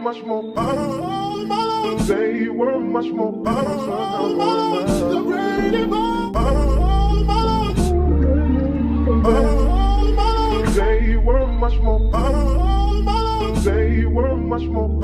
much more. They were much more. They were much more. They were much more.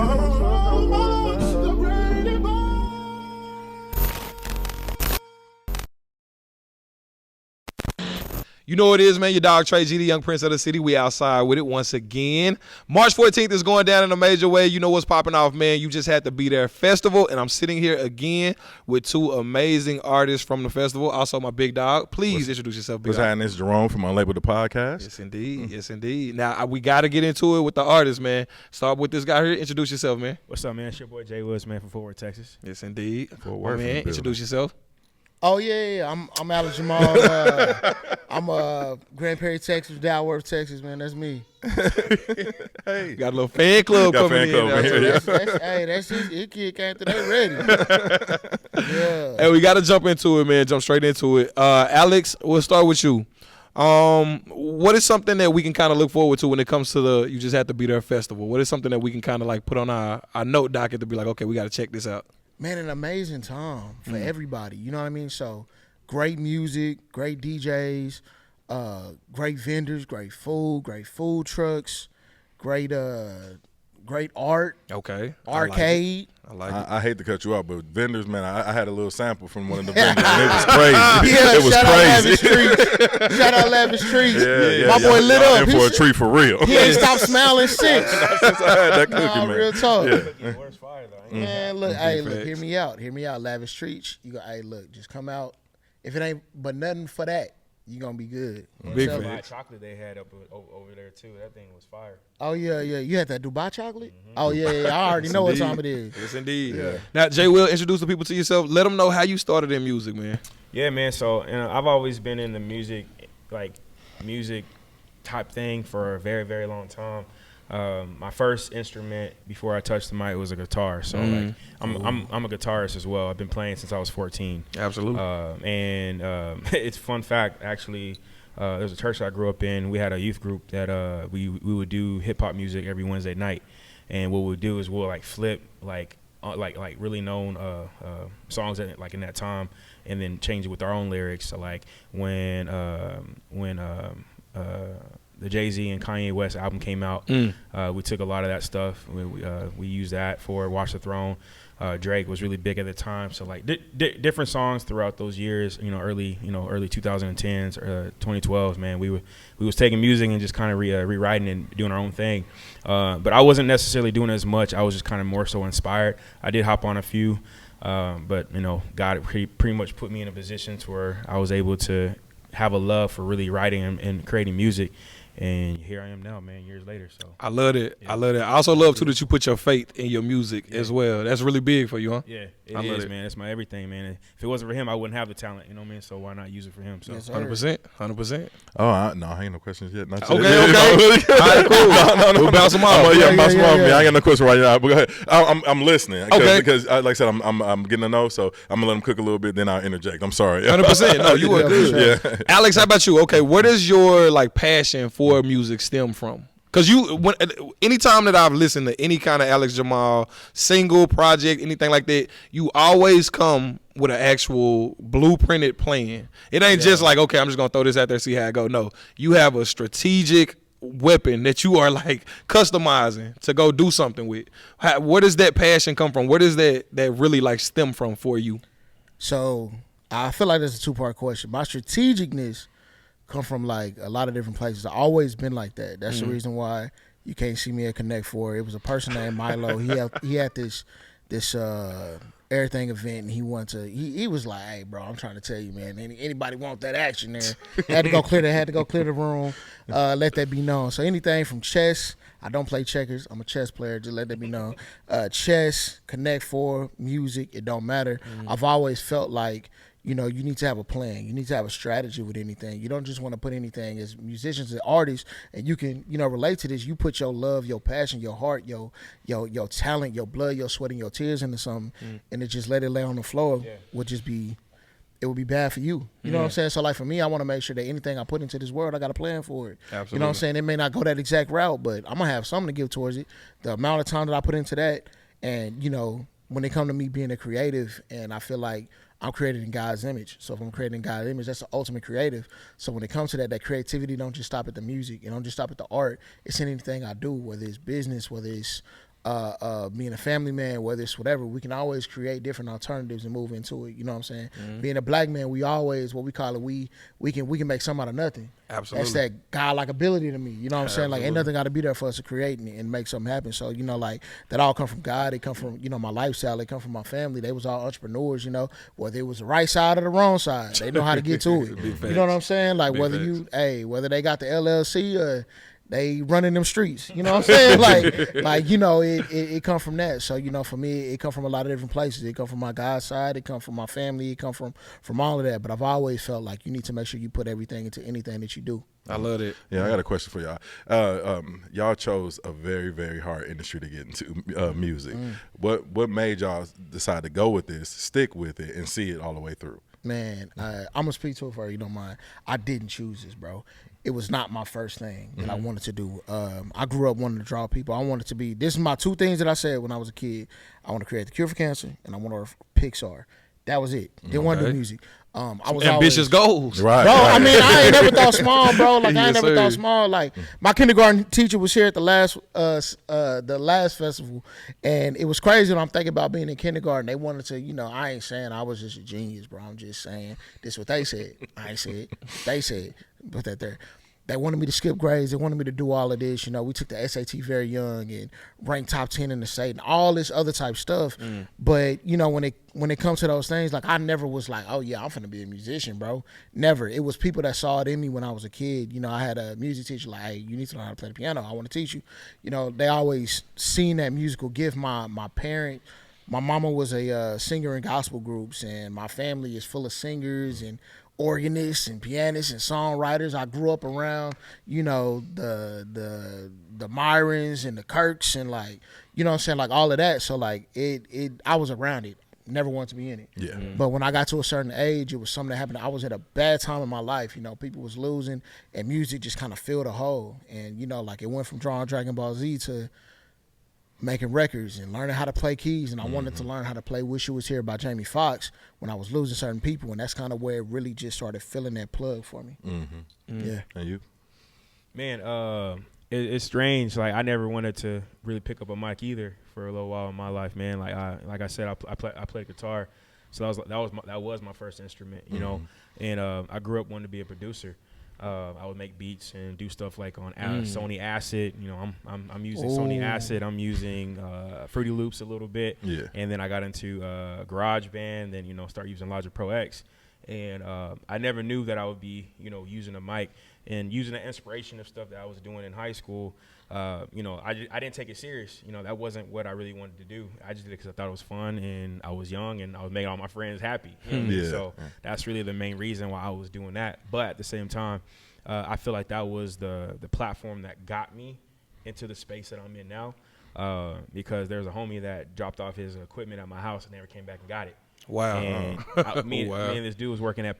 You know what it is, man. Your dog Tre G, the young prince of the city. We outside with it once again. March 14th is going down in a major way. You know what's popping off, man. You Just Had to Be There festival. And I'm sitting here again with two amazing artists from the festival. Also, my big dog. Please introduce yourself, big dog. What's happening? It's Jerome from Unlabeled The Podcast. Yes, indeed. Yes, indeed. Now, we got to get into it with the artists, man. Start with this guy here. Introduce yourself, man. What's up, man? It's your boy J Will, man, from Fort Worth, Texas. Yes, indeed. Fort Worth, man. Introduce yourself. Oh, yeah. I'm Alex Jamal. I'm Grand Prairie, Texas, Dalworth, Texas, man. That's me. Hey, got a little fan club coming in. That's his kid came to that ready. Yeah. Hey, we got to jump into it, man. Jump straight into it. Alex, we'll start with you. What is something that we can kind of look forward to when it comes to the You Just Had to Be There festival? What is something that we can kind of like put on our note docket to be like, okay, we got to check this out? Man, an amazing time for everybody. You know what I mean? So great music, great DJs, great vendors, great food trucks, great art. Okay. Arcade. I like it. I hate to cut you off, but vendors, man, I had a little sample from one of the vendors, and it was crazy. Yeah, it was crazy. Shout out Lavish Treats. Yeah, My boy lit up. In for a treat for real. He ain't stopped smiling since. Since I had that cookie, man. Real talk. Yeah. Man, look, look, hear me out. Lavish Treats. You go, look, just come out. If it ain't but nothing for that, you gonna be good. Big fan. fan. Chocolate they had over there too. That thing was fire. Oh yeah. You had that Dubai chocolate? Mm-hmm. Oh yeah. I already know what time it is. Yes, indeed. Yeah. Now, J Will, introduce the people to yourself. Let them know how you started in music, man. Yeah, man. So I've always been in the music type thing for a very, very long time. My first instrument before I touched the mic was a guitar. So like I'm a guitarist as well. I've been playing since I was 14. Absolutely. It's a fun fact actually. There's a church that I grew up in. We had a youth group that we would do hip hop music every Wednesday night, and what we'll do is we'll like flip like really known songs in that time, and then change it with our own lyrics. So like when the Jay-Z and Kanye West album came out, we took a lot of that stuff. We used that for Watch the Throne. Drake was really big at the time, so like different songs throughout those years. Early 2010s, 2012s. Man, we was taking music and just kind of rewriting and doing our own thing. But I wasn't necessarily doing as much. I was just kind of more so inspired. I did hop on a few, but God pretty much put me in a position to where I was able to have a love for really writing and creating music. And here I am now, man, years later. So I love it. Yeah. I love it. I also love, too, that you put your faith in your music as well. That's really big for you, huh? Yeah, it is, man. It's my everything, man. If it wasn't for him, I wouldn't have the talent, you know what I mean? So why not use it for him? So 100%. Oh, no, I ain't no questions yet. Not okay. All right, cool. No. We'll bounce them off. Bounce them off. I ain't got no question right now. But go ahead. I'm listening. Because like I said, I'm getting to know, so I'm going to let him cook a little bit, then I'll interject. I'm sorry. 100%. No, you are good. Yeah. Alex, how about you? Okay, where does your passion for music stem from? Because anytime that I've listened to any kind of Alex Jamal single project, anything like that, you always come with an actual blueprinted plan. It ain't just like, okay, I'm just going to throw this out there, see how it go. No, you have a strategic weapon that you are customizing to go do something with. Where does that passion come from? Where does that really stem from for you? So I feel like that's a two-part question. My strategicness come from a lot of different places. I've always been like that. That's the reason why you can't see me at Connect 4. It was a person named Milo. He had this everything event, and he wanted to. He was like, "Hey, bro, I'm trying to tell you, man. Anybody want that action there? Had to go clear the room. Let that be known. So anything from chess. I don't play checkers. I'm a chess player. Just let that be known. Chess, Connect 4, music. It don't matter. I've always felt like, you need to have a plan. You need to have a strategy with anything. You don't just want to put anything as musicians and artists, and you can, relate to this. You put your love, your passion, your heart, your talent, your blood, your sweat, and your tears into something, and just let it lay on the floor would just be it would be bad for you. You know what I'm saying? So like for me, I want to make sure that anything I put into this world, I got a plan for it. Absolutely. You know what I'm saying? It may not go that exact route, but I'm gonna have something to give towards it. The amount of time that I put into that, and you know, when it come to me being a creative, and I feel like I'm created in God's image. So if I'm created in God's image, that's the ultimate creative. So when it comes to that creativity don't just stop at the music. It don't just stop at the art. It's in anything I do, whether it's business, whether it's being a family man, whether it's whatever. We can always create different alternatives and move into it. You know what I'm saying? Being a black man, we always, what we call it, we can make something out of nothing. Absolutely. That's that God-like ability to me. You know what I'm saying? Like ain't nothing got to be there for us to create and make something happen. So, you know, like that all come from God. It come from, you know, my lifestyle. It come from my family. They was all entrepreneurs, you know, whether it was the right side or the wrong side. They know how to get to it. You know what I'm saying? Like whether they got the LLC or they running them streets, you know what I'm saying? like you know, it come from that. So, you know, for me, it come from a lot of different places. It come from my God's side. It come from my family. It come from all of that. But I've always felt like you need to make sure you put everything into anything that you do. I love it. Yeah, I got a question for y'all. Y'all chose a very, very hard industry to get into, music. What made y'all decide to go with this, stick with it, and see it all the way through? Man, I'm gonna speak to it for you, don't mind. I didn't choose this, bro. It was not my first thing that I wanted to do. I grew up wanting to draw people. I wanted to be, this is my two things that I said when I was a kid. I want to create the cure for cancer, and I want to work for Pixar. That was it. Didn't want to do music. I was ambitious goals. Right. Bro, I mean, I ain't never thought small, bro. Like I ain't Yes, never thought sir. small. Like my kindergarten teacher was here at the last festival, and it was crazy when I'm thinking about being in kindergarten. They wanted to, you know, I ain't saying I was just a genius, bro. I'm just saying this is what they said. I ain't said. They said. Put that there. They wanted me to skip grades. They wanted me to do all of this. You know, we took the SAT very young and ranked top 10 in the state and all this other type stuff. But, you know, when it comes to those things, like I never was like, oh, yeah, I'm finna be a musician, bro. Never. It was people that saw it in me when I was a kid. You know, I had a music teacher like, hey, you need to learn how to play the piano. I want to teach you. You know, they always seen that musical gift. My parent, my mama was a singer in gospel groups, and my family is full of singers and organists and pianists and songwriters. I grew up around, you know, the Myrons and the Kirks and like, you know what I'm saying, like all of that. So like I was around it. Never wanted to be in it. Yeah. But when I got to a certain age, it was something that happened. I was at a bad time in my life. You know, people was losing, and music just kind of filled a hole. And you know, like it went from drawing Dragon Ball Z to making records and learning how to play keys. And I wanted to learn how to play Wish You Was Here by Jamie Foxx when I was losing certain people. And that's kind of where it really just started filling that plug for me. Yeah. And you? Man, it's strange. Like I never wanted to really pick up a mic either for a little while in my life, man. Like I said, I played guitar, so that was my first instrument, you know. And I grew up wanting to be a producer. I would make beats and do stuff like on Sony Acid. You know, I'm using Sony Acid. I'm using Fruity Loops a little bit. Yeah. And then I got into GarageBand. Then, you know, start using Logic Pro X. And I never knew that I would be, you know, using a mic and using the inspiration of stuff that I was doing in high school. You know, I didn't take it serious. You know, that wasn't what I really wanted to do. I just did it because I thought it was fun and I was young and I was making all my friends happy. You know what I mean? So that's really the main reason why I was doing that. But at the same time, I feel like that was the platform that got me into the space that I'm in now. Because there's a homie that dropped off his equipment at my house and never came back and got it. Wow. And me and this dude was working at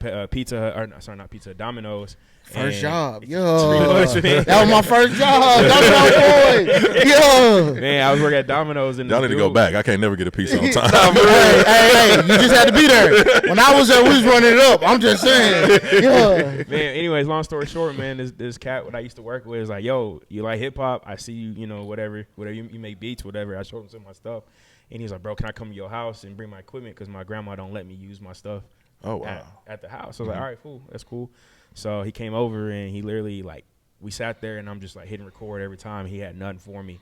Domino's. First job. Yo. Much, that was my first job. Domino boy. Yo. Man, I was working at Domino's. And Y'all need to go back. I can't never get a piece on time. hey, you just had to be there. When I was there, we was running it up. I'm just saying. Yeah. Man, anyways, long story short, man, this cat what I used to work with is like, yo, you like hip hop? I see you, you know, whatever you make beats, whatever. I showed him some of my stuff. And he's like, bro, can I come to your house and bring my equipment? Because my grandma don't let me use my stuff at the house. I was like, all right, cool. That's cool. So he came over and he literally, like, we sat there and I'm just, like, hitting record every time. He had nothing for me.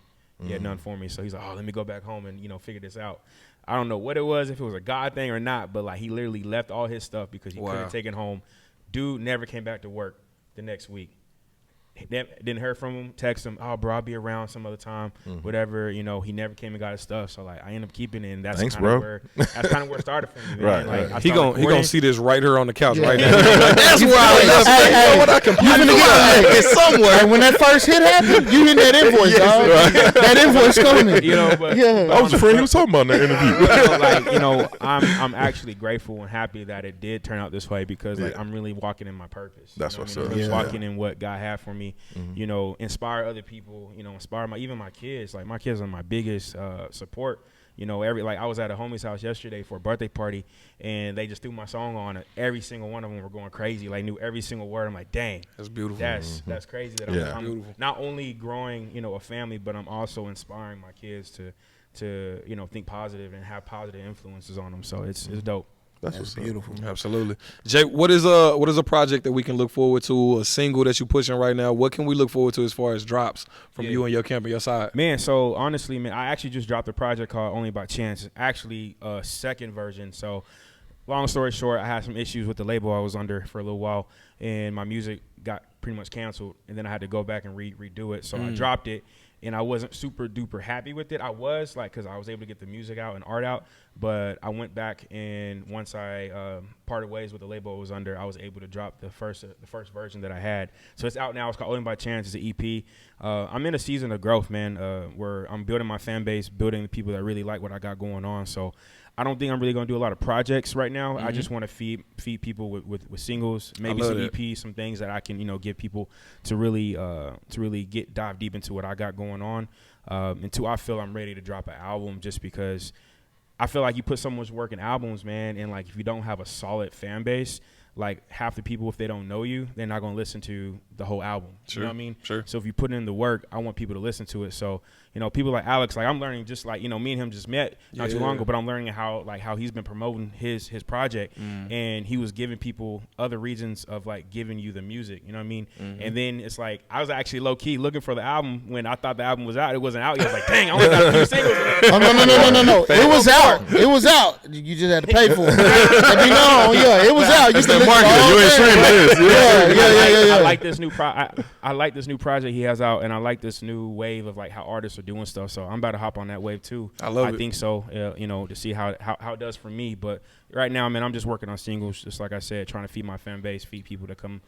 So he's like, oh, let me go back home and, you know, figure this out. I don't know what it was, if it was a God thing or not, but, like, he literally left all his stuff because he couldn't take it home. Dude never came back to work the next week. Didn't hear from him. Text him, oh bro, I'll be around some other time, whatever. You know, he never came and got his stuff. So like, I ended up keeping it, and that's kind of where it started for me. Man. Right. Like, He gonna see this right here on the couch right now. Like, that's where I left. You know what? I can It's somewhere. Like, when that first hit happened, you in that invoice, dog. That invoice coming. You know, but I was afraid he was talking about in that interview. like, you know, I'm actually grateful and happy that it did turn out this way because like I'm really walking in my purpose. That's what's up. Really walking in what God had for me. You know, inspire other people. You know, inspire even my kids. Like my kids are my biggest support. You know, I was at a homie's house yesterday for a birthday party, and they just threw my song on it. Every single one of them were going crazy. Like knew every single word. I'm like, dang, that's beautiful. That's crazy. That I'm not only growing, you know, a family, but I'm also inspiring my kids to you know think positive and have positive influences on them. So it's dope. That's beautiful. Absolutely. Jay, what is a project that we can look forward to, a single that you're pushing right now? What can we look forward to as far as drops from you and your camp and your side? Man, so honestly, man, I actually just dropped a project called Only by Chance. It's actually a second version. So long story short, I had some issues with the label I was under for a little while, and my music got pretty much canceled, and then I had to go back and redo it. So I dropped it. And I wasn't super duper happy with it. I was like, because I was able to get the music out and art out, but I went back and once I parted ways with the label I was under, I was able to drop the first version that I had. So it's out now. It's called Only by Chance. It's an EP. I'm in a season of growth, man, where I'm building my fan base, building the people that really like what I got going on. So I don't think I'm really going to do a lot of projects right now. I just want to feed people with singles, maybe some EPs, some things that I can, you know, give people to really dive deep into what I got going on. Until I feel I'm ready to drop an album, just because I feel like you put so much work in albums, man, and like if you don't have a solid fan base, like half the people, if they don't know you, they're not going to listen to the whole album. Sure. You know what I mean? Sure. So if you put in the work, I want people to listen to it. So, you know, people like Alex, like I'm learning just like, you know, me and him just met not too long ago, but I'm learning how he's been promoting his project, and he was giving people other reasons of like giving you the music, you know what I mean? And then it's like, I was actually low key looking for the album when I thought the album was out. It wasn't out yet. I was like, dang, I only got a few singles. No. It was out. It was out. You just had to pay for it. It was out. You can You ain't streaming this. I like this new I like this new project he has out, and I like this new wave of like how artists are doing stuff. So I'm about to hop on that wave too. I think so. You know, to see how it does for me. But right now, man, I'm just working on singles, just like I said, trying to feed my fan base, feed people to come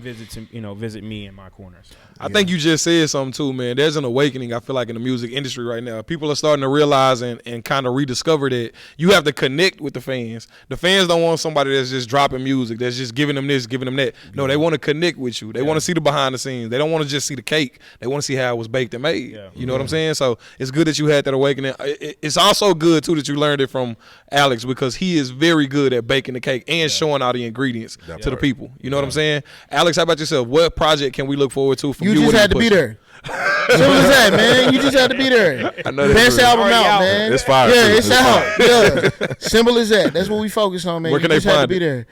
visit me in my corners. So, I think you just said something too, man. There's an awakening, I feel like, in the music industry right now. People are starting to realize and kind of rediscover that you have to connect with the fans. The fans don't want somebody that's just dropping music, that's just giving them this, giving them that. No, they want to connect with you. They want to see the behind the scenes. They don't want to just see the cake. They want to see how it was baked and made. Yeah. You know what I'm saying? So it's good that you had that awakening. It's also good too that you learned it from Alex, because he is very good at baking the cake and showing all the ingredients to the people. You know what I'm saying? Alex, how about yourself? What project can we look forward to from you? You just had to be there. Simple as that, man. You just had to be there. I know that. Best album out, man. It's fire. Yeah, it's out. Yeah. Simple as that. That's what we focus on, man. Where can you they just had to find be it? there.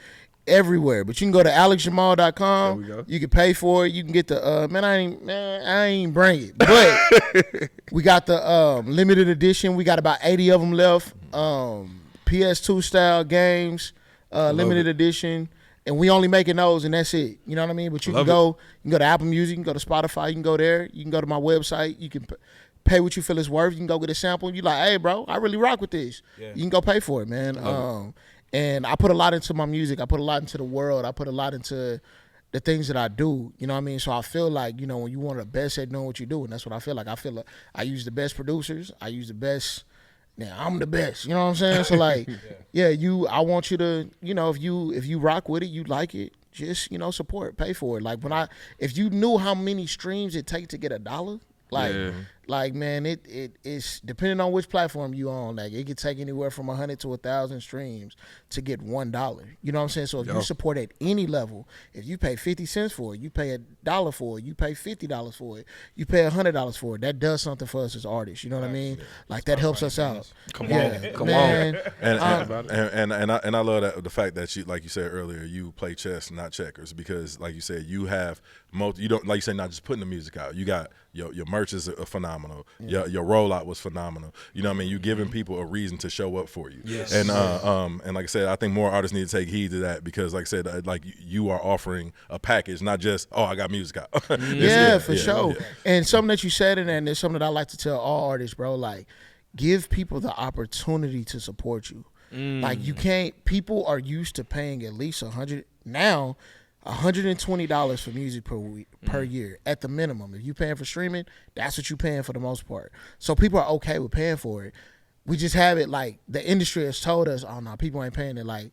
Everywhere. But you can go to alexjamal.com. There we go. You can pay for it. You can get the I ain't bring it. But we got the limited edition. We got about 80 of them left. PS2 style games, limited edition. And we only making those, and that's it. You know what I mean? But you can go to Apple Music, you can go to Spotify, you can go there, you can go to my website, you can pay what you feel it's worth. You can go get a sample. You like, hey, bro, I really rock with this. Yeah. You can go pay for it, man. And I put a lot into my music. I put a lot into the world. I put a lot into the things that I do. You know what I mean? So I feel like, you know, when you want the best at doing what you do, and that's what I feel like. I feel like I use the best producers. I use the best. Now I'm the best. You know what I'm saying? So like, I want you to, you know, if you rock with it, you like it, just, you know, support, pay for it. Like if you knew how many streams it takes to get $1, like man, it's depending on which platform you on. Like it could take anywhere from 100 to 1,000 streams to get $1. You know what I'm saying? So if you support at any level, if you pay 50 cents for it, you pay $1 for it, you pay $50 for it, you pay $100 for it. That does something for us as artists. You know what I mean? Like that helps us out. Come on. And I love that the fact that you, like you said earlier, you play chess, not checkers, because like you said, you have you don't, like you said, not just putting the music out. You got your merch is phenomenal. phenomenal. Your rollout was phenomenal. You know what I mean? You giving people a reason to show up for you. Yes. And like I said, I think more artists need to take heed to that because, like I said, like you are offering a package, not just I got music out. For sure. Yeah. And something that you said in there, and it's something that I like to tell all artists, bro. Like, give people the opportunity to support you. Like, you can't. People are used to paying at least $120 for music per year at the minimum. If you paying for streaming, that's what you paying for the most part. So people are okay with paying for it. We just have it like the industry has told us, oh no, people ain't paying it. Like,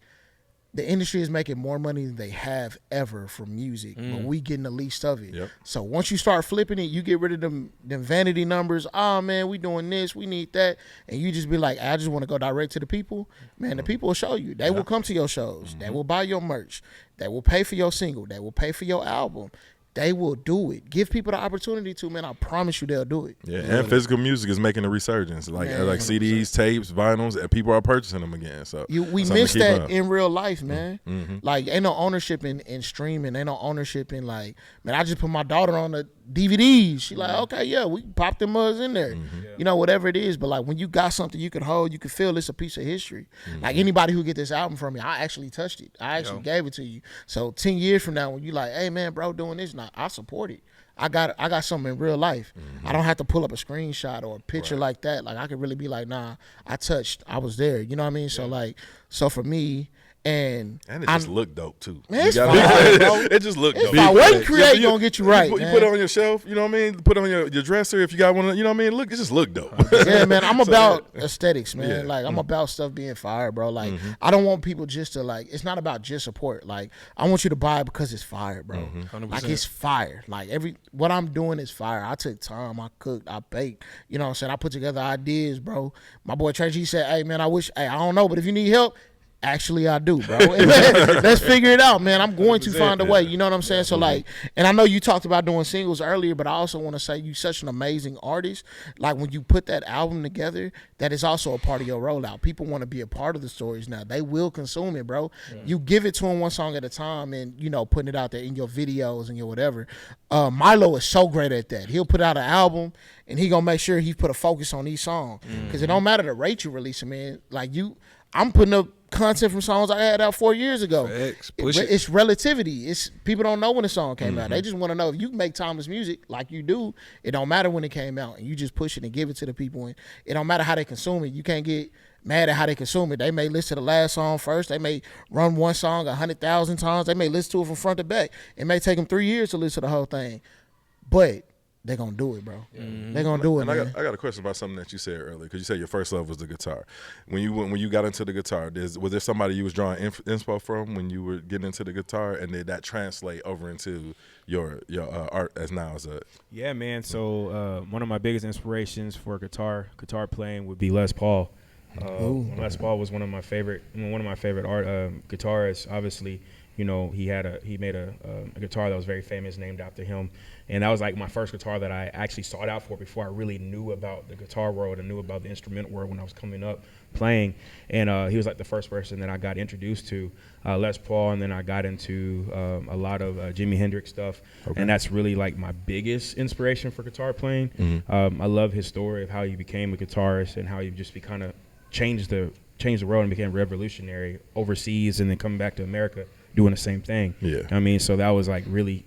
the industry is making more money than they have ever from music, but we getting the least of it. Yep. So once you start flipping it, you get rid of them vanity numbers. Oh man, we doing this, we need that, and you just be like, I just want to go direct to the people. Man, the people will show you. They will come to your shows. They will buy your merch. They will pay for your single. They will pay for your album. They will do it. Give people the opportunity to, man. I promise you they'll do it. Yeah, and physical music is making a resurgence. Like CDs, tapes, vinyls, and people are purchasing them again. So we miss that in real life, man. Like, ain't no ownership in streaming. Ain't no ownership in, like, man, I just put my daughter on the DVDs. She like, okay, yeah, we pop them mugs in there. You know, whatever it is. But like, when you got something you can hold, you can feel it's a piece of history. Like, anybody who get this album from me, I actually touched it. I actually gave it to you. So 10 years from now, when you like, hey man, bro, doing this now, I support it. I got something in real life. I don't have to pull up a screenshot or a picture like that. Like, I could really be like, nah, I was there. You know what I mean? So like, for me, and it just look dope too. Man, it's fine, bro. It just look dope. What you create gonna get you right. You put it on your shelf, you know what I mean? Put it on your dresser if you got one, you know what I mean? It just look dope. Yeah, man, I'm about aesthetics, man. Yeah. Like, I'm about stuff being fire, bro. Like, I don't want people just to, like, it's not about just support. Like, I want you to buy it because it's fire, bro. 100%. Like, it's fire. Like, what I'm doing is fire. I took time, I cooked, I baked, you know what I'm saying? I put together ideas, bro. My boy Tre G said, hey man, I don't know, but if you need help, actually, I do, bro. Let's figure it out, man. I'm going to find a way. You know what I'm saying? So, like, and I know you talked about doing singles earlier, but I also want to say you're such an amazing artist. Like, when you put that album together, that is also a part of your rollout. People want to be a part of the stories now. They will consume it, bro. You give it to them one song at a time and, you know, putting it out there in your videos and your whatever. Milo is so great at that. He'll put out an album and he going to make sure he put a focus on each song. Because it don't matter the rate you release them, man. Like, I'm putting up content from songs I had out 4 years ago. It's relativity. It's people don't know when a song came out. They just want to know if you make timeless music like you do. It don't matter when it came out, and you just push it and give it to the people. And it don't matter how they consume it. You can't get mad at how they consume it. They may listen to the last song first. They may run one song 100,000 times. They may listen to it from front to back. It may take them 3 years to listen to the whole thing, but they're going to do it, bro. They're going to do it, man. I got a question about something that you said earlier, because you said your first love was the guitar. When you got into the guitar, was there somebody you was drawing inspo from when you were getting into the guitar, and did that translate over into your art as now as a... Yeah, man. So one of my biggest inspirations for guitar playing would be Les Paul. Les Paul was one of my favorite art guitarists. Obviously, you know, he made a guitar that was very famous, named after him. And that was like my first guitar that I actually sought out for before I really knew about the guitar world and knew about the instrumental world when I was coming up playing. And he was like the first person that I got introduced to, Les Paul, and then I got into a lot of Jimi Hendrix stuff. Okay. And that's really like my biggest inspiration for guitar playing. I love his story of how he became a guitarist and how he just kind of changed the world and became revolutionary overseas, and then coming back to America doing the same thing. Yeah. I mean, so that was like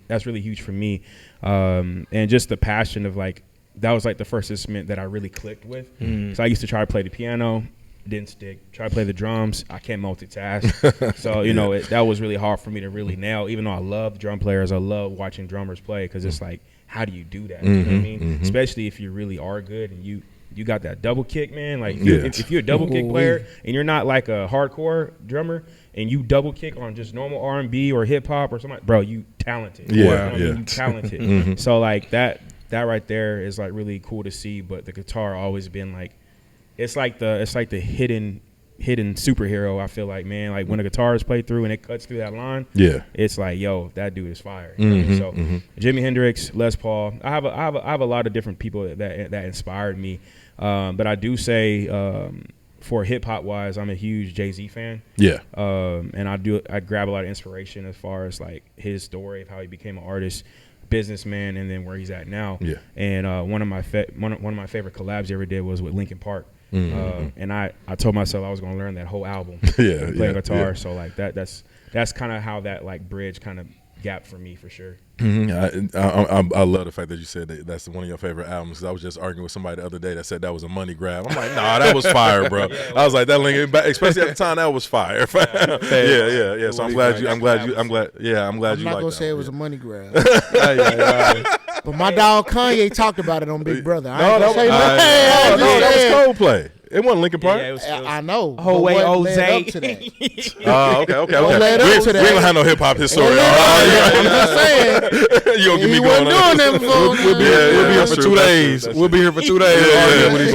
that's really huge for me. And just the passion of like, that was like the first instrument that I really clicked with. So I used to try to play the piano, didn't stick. Try to play the drums, I can't multitask. So, you know, that was really hard for me to really nail, even though I love drum players. I love watching drummers play, because it's like, how do you do that? You know what I mean? Especially if you really are good and you got that double kick, man. Like, if you're a double kick player and you're not like a hardcore drummer and you double kick on just normal R&B or hip hop or something, bro, you talented. You talented. So like that right there is like really cool to see. But the guitar always been like, it's like the hidden superhero. I feel like, man, like when a guitar is played through and it cuts through that line, it's like, yo, that dude is fire. You know? So Jimi Hendrix, Les Paul. I have a lot of different people that inspired me. But I do say, for hip hop wise, I'm a huge Jay-Z fan. And I grab a lot of inspiration as far as like his story of how he became an artist. businessman, and then where he's at now. Yeah. And one of my favorite collabs he ever did was with Linkin Park. And I told myself I was going to learn that whole album. Playing guitar. Yeah. So like that's kind of how that like bridge kind of gap for me for sure. I love the fact that you said that's one of your favorite albums. 'Cause I was just arguing with somebody the other day that said that was a money grab. I'm like, nah, that was fire, bro. I was like, that Linkin, especially at the time, that was fire. Yeah. So I'm glad you I'm like that. not gonna say it was a money grab. But my dog Kanye talked about it on Big Brother. That was Coldplay. It wasn't Linkin Park. Yeah, it was I know. Oh wait, led up to that? Okay. led up to that? We don't have no hip hop history. I'm just saying. You gonna get He me wasn't going doing that before. We'll be here for 2 days. We'll be here for 2 days.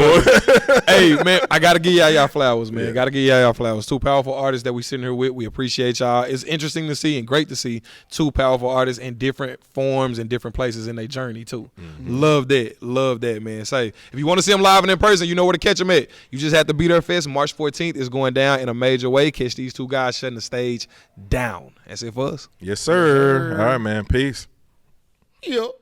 Hey, man, I got to give y'all flowers, man. Got to give y'all flowers. 2 powerful artists that we sitting here with. We appreciate y'all. It's interesting to see and great to see 2 powerful artists in different forms and different places in their journey, too. Love that, man. Say, if you want to see them live and in person, you know where to catch them at. You just have to be there. Fest March 14th is going down in a major way. Catch these 2 guys shutting the stage down. That's it for us. Yes, sir. All right, man. Peace. Yo.